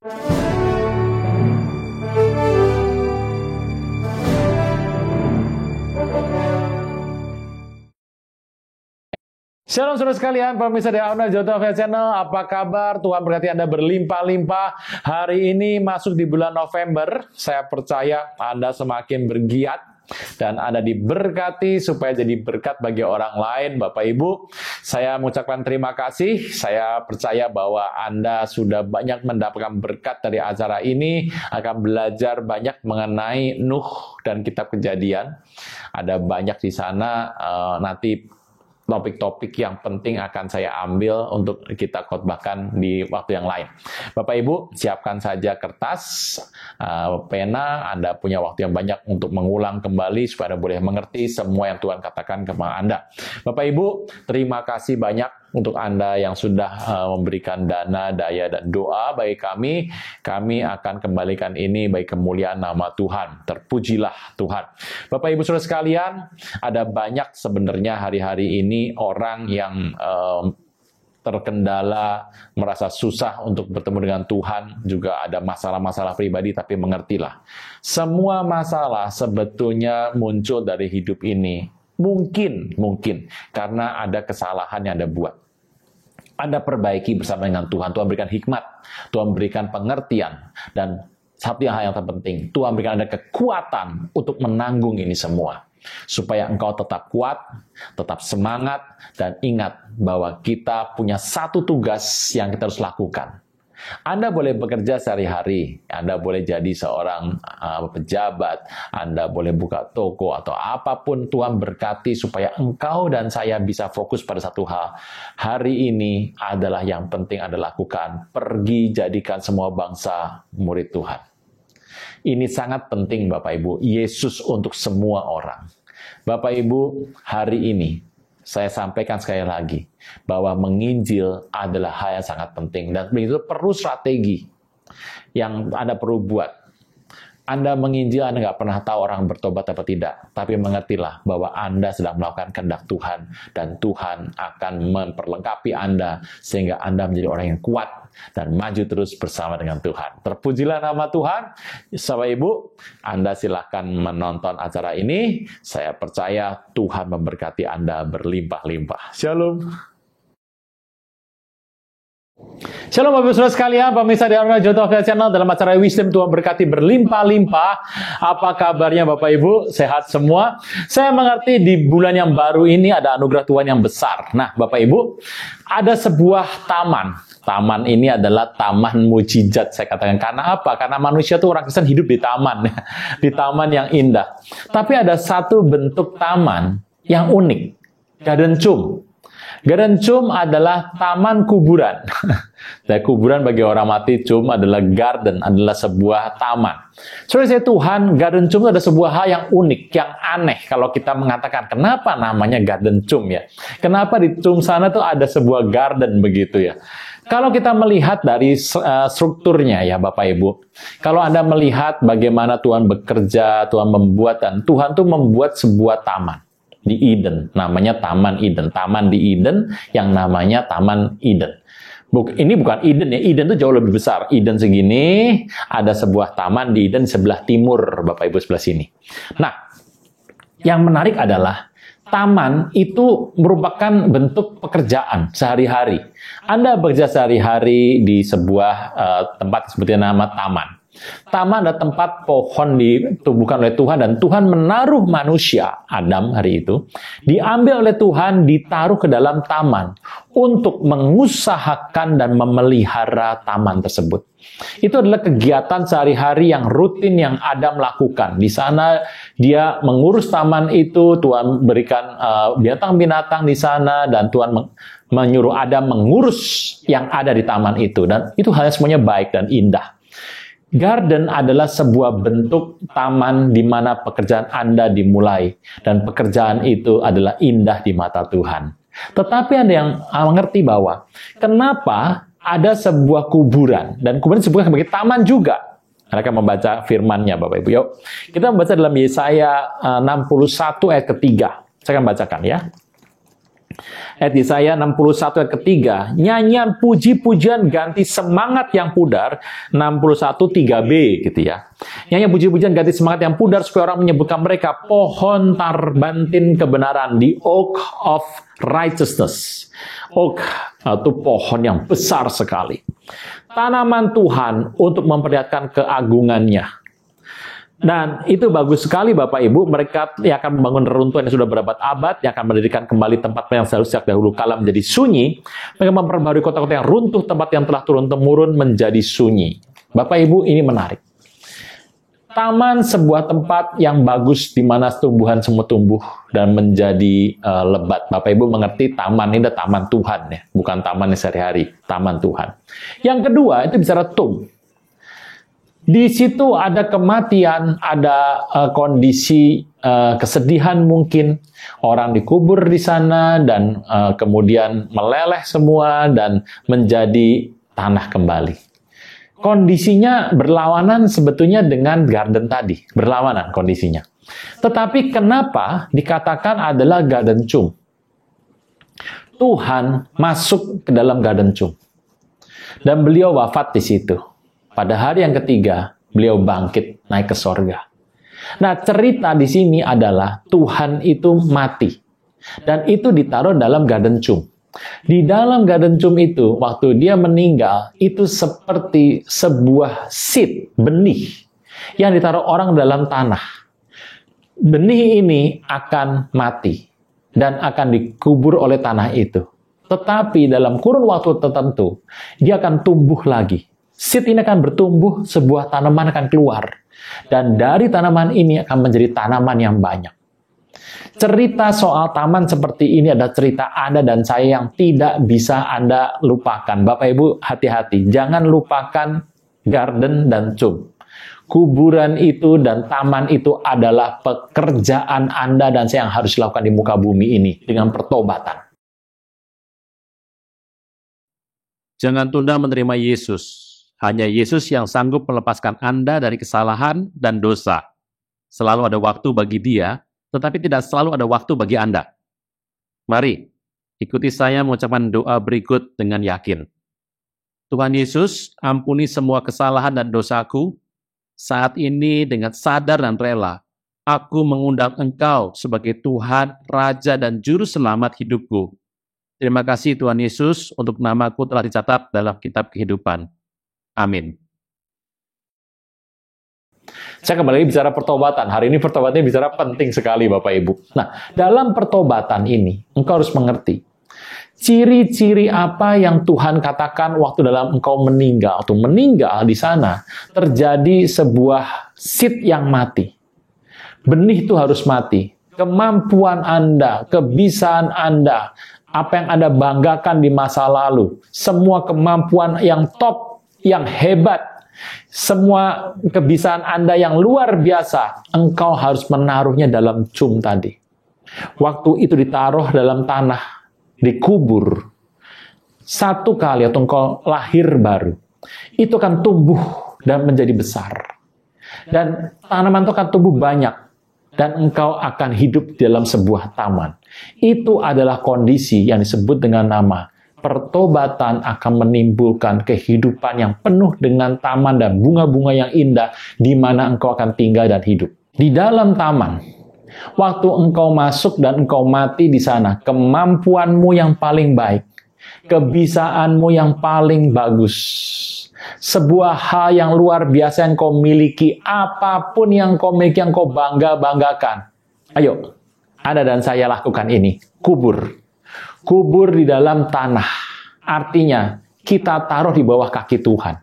Shalom saudara sekalian, pemirsa dari Aunar Jota Channel, apa kabar? Tuhan berkati Anda berlimpah-limpah. Hari ini masuk di bulan November, saya percaya Anda semakin bergiat dan Anda diberkati supaya jadi berkat bagi orang lain. Bapak Ibu, saya mengucapkan terima kasih. Saya percaya bahwa Anda sudah banyak mendapatkan berkat dari acara ini, akan belajar banyak mengenai Nuh dan kitab Kejadian. Ada banyak di sana, nanti topik-topik yang penting akan saya ambil untuk kita khotbahkan di waktu yang lain. Bapak Ibu, siapkan saja kertas, pena. Anda punya waktu yang banyak untuk mengulang kembali supaya Anda boleh mengerti semua yang Tuhan katakan kepada Anda. Bapak Ibu, terima kasih banyak untuk Anda yang sudah memberikan dana, daya, dan doa bagi kami. Kami akan kembalikan ini bagi kemuliaan nama Tuhan. Terpujilah Tuhan. Bapak Ibu Saudara sekalian, ada banyak sebenarnya hari-hari ini orang yang terkendala, merasa susah untuk bertemu dengan Tuhan, juga ada masalah-masalah pribadi, tapi mengertilah. Semua masalah sebetulnya muncul dari hidup ini. Mungkin karena ada kesalahan yang Anda buat. Anda perbaiki bersama dengan Tuhan. Tuhan berikan hikmat, Tuhan berikan pengertian, dan satu hal yang terpenting, Tuhan berikan Anda kekuatan untuk menanggung ini semua. Supaya engkau tetap kuat, tetap semangat, dan ingat bahwa kita punya satu tugas yang kita harus lakukan. Anda boleh bekerja sehari-hari, Anda boleh jadi seorang pejabat, Anda boleh buka toko atau apapun. Tuhan berkati supaya engkau dan saya bisa fokus pada satu hal. Hari ini adalah yang penting Anda lakukan. Pergi jadikan semua bangsa murid Tuhan. Ini sangat penting Bapak Ibu. Yesus untuk semua orang. Bapak Ibu, hari ini saya sampaikan sekali lagi bahwa menginjil adalah hal yang sangat penting dan begitu perlu strategi yang Anda perlu buat. Anda menginjil, Anda nggak pernah tahu orang bertobat atau tidak, tapi mengertilah bahwa Anda sedang melakukan kehendak Tuhan dan Tuhan akan memperlengkapi Anda sehingga Anda menjadi orang yang kuat dan maju terus bersama dengan Tuhan. Terpujilah nama Tuhan. Bapak Ibu, Anda silakan menonton acara ini. Saya percaya Tuhan memberkati Anda berlimpah-limpah. Shalom. Shalom Bapak Ibu Saudara sekalian, pemirsa di Aunar Jota Channel, dalam acara Wisdom Tuhan berkati berlimpah-limpah. Apa kabarnya Bapak Ibu? Sehat semua? Saya mengerti di bulan yang baru ini ada anugerah Tuhan yang besar. Nah Bapak Ibu, ada sebuah taman. Taman ini adalah taman mujizat, saya katakan. Karena apa? Karena manusia tuh orang Kristen hidup di taman. Di taman yang indah. Tapi ada satu bentuk taman yang unik. Garden Tomb. Garden Tomb adalah taman kuburan. Dan kuburan bagi orang mati, tomb adalah garden, adalah sebuah taman. Saudara Tuhan, Garden Tomb ada sebuah hal yang unik, yang aneh kalau kita mengatakan, kenapa namanya Garden Tomb ya? Kenapa di tomb sana tuh ada sebuah garden begitu ya? Kalau kita melihat dari strukturnya ya Bapak Ibu, kalau Anda melihat bagaimana Tuhan bekerja, Tuhan membuat, dan Tuhan tuh membuat sebuah taman di Eden, namanya Taman Eden. Taman di Eden yang namanya Taman Eden. Ini bukan Eden ya, Eden itu jauh lebih besar. Eden segini, ada sebuah taman di Eden sebelah timur, Bapak Ibu sebelah sini. Nah, yang menarik adalah taman itu merupakan bentuk pekerjaan sehari-hari. Anda bekerja sehari-hari di sebuah tempat seperti nama taman. Taman adalah tempat pohon ditumbuhkan oleh Tuhan dan Tuhan menaruh manusia, Adam hari itu, diambil oleh Tuhan, ditaruh ke dalam taman untuk mengusahakan dan memelihara taman tersebut. Itu adalah kegiatan sehari-hari yang rutin yang Adam lakukan. Di sana dia mengurus taman itu, Tuhan berikan binatang-binatang di sana dan Tuhan menyuruh Adam mengurus yang ada di taman itu. Dan itu hal semuanya baik dan indah. Garden adalah sebuah bentuk taman di mana pekerjaan Anda dimulai. Dan pekerjaan itu adalah indah di mata Tuhan. Tetapi ada yang mengerti bahwa kenapa ada sebuah kuburan. Dan kuburan disebutkan sebagai taman juga. Mereka membaca firman-Nya Bapak Ibu. Yuk, kita membaca dalam Yesaya 61 ayat ketiga. Saya akan bacakan ya. Ayat Yesaya 61 ayat ketiga, nyanyian puji-pujian ganti semangat yang pudar, 61 3b gitu ya. Nyanyian puji-pujian ganti semangat yang pudar supaya orang menyebutkan mereka pohon tarbantin kebenaran, the oak of righteousness. Oak itu pohon yang besar sekali. Tanaman Tuhan untuk memperlihatkan keagungannya. Dan itu bagus sekali Bapak Ibu, mereka yang akan membangun reruntuhan yang sudah berabad-abad, yang akan mendirikan kembali tempat yang sejak dahulu kala menjadi sunyi, mereka memperbarui kota-kota yang runtuh, tempat yang telah turun-temurun menjadi sunyi. Bapak Ibu, ini menarik. Taman sebuah tempat yang bagus di mana tumbuhan semua tumbuh dan menjadi lebat. Bapak Ibu mengerti taman ini adalah taman Tuhan ya, bukan taman sehari-hari, taman Tuhan. Yang kedua itu bicara tomb. Di situ ada kematian, ada kondisi kesedihan mungkin. Orang dikubur di sana dan kemudian meleleh semua dan menjadi tanah kembali. Kondisinya berlawanan sebetulnya dengan garden tadi. Berlawanan kondisinya. Tetapi kenapa dikatakan adalah garden tomb? Tuhan masuk ke dalam garden tomb. Dan beliau wafat di situ. Pada hari yang ketiga, beliau bangkit naik ke sorga. Nah, cerita di sini adalah Tuhan itu mati. Dan itu ditaruh dalam garden tomb. Di dalam garden tomb itu, waktu dia meninggal, itu seperti sebuah seed, benih, yang ditaruh orang dalam tanah. Benih ini akan mati dan akan dikubur oleh tanah itu. Tetapi dalam kurun waktu tertentu, dia akan tumbuh lagi. Seed ini akan bertumbuh, sebuah tanaman akan keluar. Dan dari tanaman ini akan menjadi tanaman yang banyak. Cerita soal taman seperti ini adalah cerita Anda dan saya yang tidak bisa Anda lupakan. Bapak Ibu, hati-hati. Jangan lupakan garden dan tomb. Kuburan itu dan taman itu adalah pekerjaan Anda dan saya yang harus dilakukan di muka bumi ini dengan pertobatan. Jangan tunda menerima Yesus. Hanya Yesus yang sanggup melepaskan Anda dari kesalahan dan dosa. Selalu ada waktu bagi Dia, tetapi tidak selalu ada waktu bagi Anda. Mari, ikuti saya mengucapkan doa berikut dengan yakin. Tuhan Yesus, ampuni semua kesalahan dan dosaku. Saat ini dengan sadar dan rela, aku mengundang Engkau sebagai Tuhan, Raja, dan Juru Selamat hidupku. Terima kasih Tuhan Yesus untuk namaku telah dicatat dalam kitab kehidupan. Amin. Saya kembali bicara pertobatan. Hari ini pertobatannya bicara penting sekali Bapak Ibu. Nah, dalam pertobatan ini, engkau harus mengerti. Ciri-ciri apa yang Tuhan katakan waktu dalam engkau meninggal. Waktu meninggal di sana, terjadi sebuah seed yang mati. Benih itu harus mati. Kemampuan Anda, kebisaan Anda, apa yang Anda banggakan di masa lalu, semua kemampuan yang top, yang hebat, semua kebisaan Anda yang luar biasa, engkau harus menaruhnya dalam tomb tadi. Waktu itu ditaruh dalam tanah, dikubur, satu kali atau engkau lahir baru, itu akan tumbuh dan menjadi besar. Dan tanaman itu akan tumbuh banyak, dan engkau akan hidup dalam sebuah taman. Itu adalah kondisi yang disebut dengan nama pertobatan akan menimbulkan kehidupan yang penuh dengan taman dan bunga-bunga yang indah di mana engkau akan tinggal dan hidup. Di dalam taman, waktu engkau masuk dan engkau mati di sana, kemampuanmu yang paling baik, kebisaanmu yang paling bagus, sebuah hal yang luar biasa yang kau miliki, apapun yang kau miliki, yang kau banggakan. Ayo, Anda dan saya lakukan ini. Kubur. Kubur di dalam tanah. Artinya, kita taruh di bawah kaki Tuhan.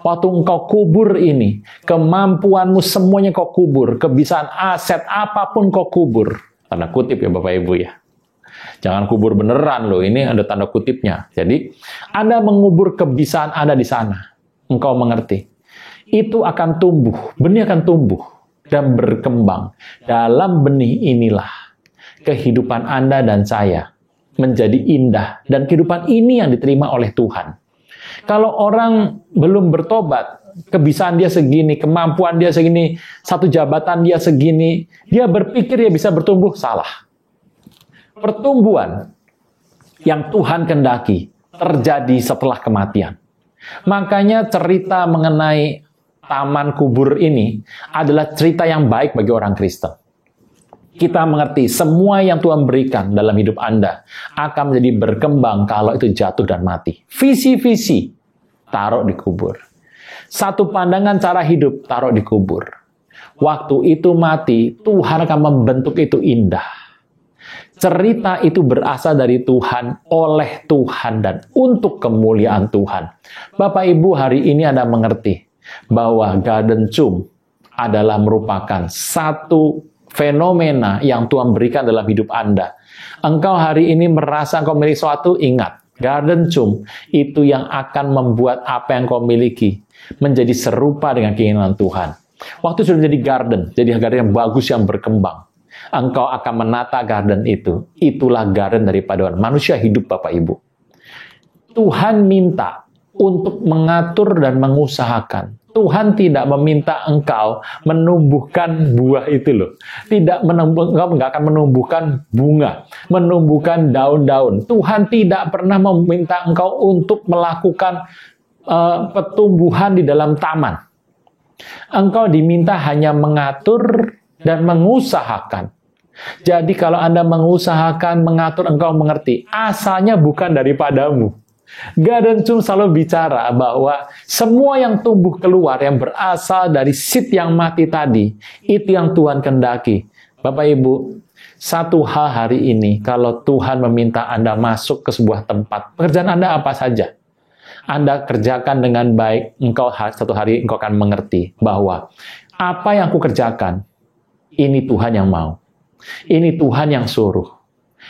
Waktu engkau kubur ini, kemampuanmu semuanya kau kubur. Kebisaan aset, apapun kau kubur. Tanda kutip ya Bapak Ibu ya. Jangan kubur beneran loh, ini ada tanda kutipnya. Jadi, Anda mengubur kebisaan Anda di sana. Engkau mengerti. Itu akan tumbuh, benih akan tumbuh dan berkembang. Dalam benih inilah kehidupan Anda dan saya menjadi indah. Dan kehidupan ini yang diterima oleh Tuhan. Kalau orang belum bertobat, kebisaan dia segini, kemampuan dia segini, satu jabatan dia segini, dia berpikir dia bisa bertumbuh, salah. Pertumbuhan yang Tuhan kehendaki terjadi setelah kematian. Makanya cerita mengenai taman kubur ini adalah cerita yang baik bagi orang Kristen. Kita mengerti semua yang Tuhan berikan dalam hidup Anda akan menjadi berkembang kalau itu jatuh dan mati. Visi-visi taruh di kubur. Satu pandangan cara hidup taruh di kubur. Waktu itu mati, Tuhan akan membentuk itu indah. Cerita itu berasal dari Tuhan, oleh Tuhan, dan untuk kemuliaan Tuhan. Bapak Ibu, hari ini Anda mengerti bahwa Garden Tomb adalah merupakan satu fenomena yang Tuhan berikan dalam hidup Anda. Engkau hari ini merasa engkau memiliki sesuatu, ingat, Garden Tomb itu yang akan membuat apa yang kau miliki menjadi serupa dengan keinginan Tuhan. Waktu sudah menjadi garden yang bagus, yang berkembang. Engkau akan menata garden itu. Itulah garden daripada manusia hidup, Bapak Ibu. Tuhan minta untuk mengatur dan mengusahakan. Tuhan tidak meminta engkau menumbuhkan buah itu loh. Engkau nggak akan menumbuhkan bunga, menumbuhkan daun-daun. Tuhan tidak pernah meminta engkau untuk melakukan pertumbuhan di dalam taman. Engkau diminta hanya mengatur dan mengusahakan. Jadi kalau Anda mengusahakan, mengatur, engkau mengerti, asalnya bukan daripadamu. Garden Tomb selalu bicara bahwa semua yang tumbuh keluar, yang berasal dari seed yang mati tadi, itu yang Tuhan kehendaki. Bapak Ibu, satu hal hari ini, kalau Tuhan meminta Anda masuk ke sebuah tempat, pekerjaan Anda apa saja, Anda kerjakan dengan baik, satu hari engkau akan mengerti bahwa apa yang aku kerjakan, ini Tuhan yang mau. Ini Tuhan yang suruh.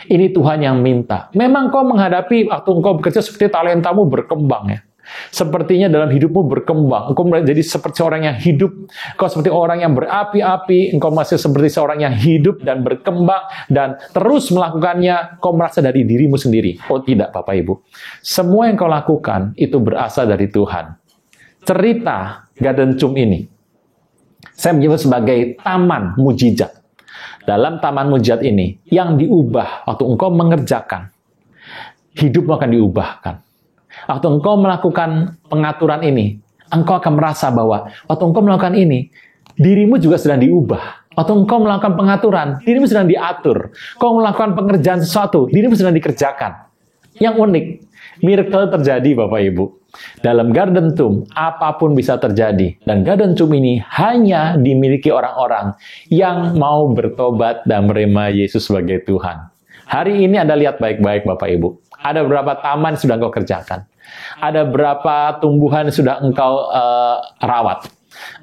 Ini Tuhan yang minta. Memang kau menghadapi waktu engkau bekerja seperti talentamu berkembang ya. Sepertinya dalam hidupmu berkembang. Engkau jadi seperti seorang yang hidup. Engkau seperti orang yang berapi-api. Engkau masih seperti seorang yang hidup dan berkembang. Dan terus melakukannya, kau merasa dari dirimu sendiri. Oh tidak, Bapak Ibu. Semua yang kau lakukan, itu berasal dari Tuhan. Cerita Garden Tomb ini, saya menyebut sebagai taman mujizat. Dalam taman mujizat ini, yang diubah waktu engkau mengerjakan, hidupmu akan diubahkan. Waktu engkau melakukan pengaturan ini, engkau akan merasa bahwa waktu engkau melakukan ini, dirimu juga sedang diubah. Waktu engkau melakukan pengaturan, dirimu sedang diatur. Kau melakukan pengerjaan sesuatu, dirimu sedang dikerjakan. Yang unik, miracle terjadi, Bapak Ibu. Dalam Garden Tomb, apapun bisa terjadi. Dan Garden Tomb ini hanya dimiliki orang-orang yang mau bertobat dan menerima Yesus sebagai Tuhan. Hari ini Anda lihat baik-baik, Bapak Ibu. Ada berapa taman sudah engkau kerjakan. Ada berapa tumbuhan sudah engkau rawat.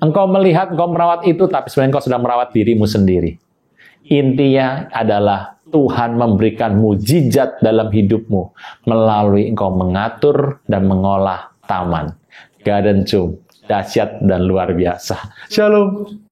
Engkau melihat, engkau merawat itu, tapi sebenarnya engkau sedang merawat dirimu sendiri. Intinya adalah Tuhan memberikan mujizat dalam hidupmu melalui engkau mengatur dan mengolah taman. Garden Tomb, dahsyat dan luar biasa. Shalom.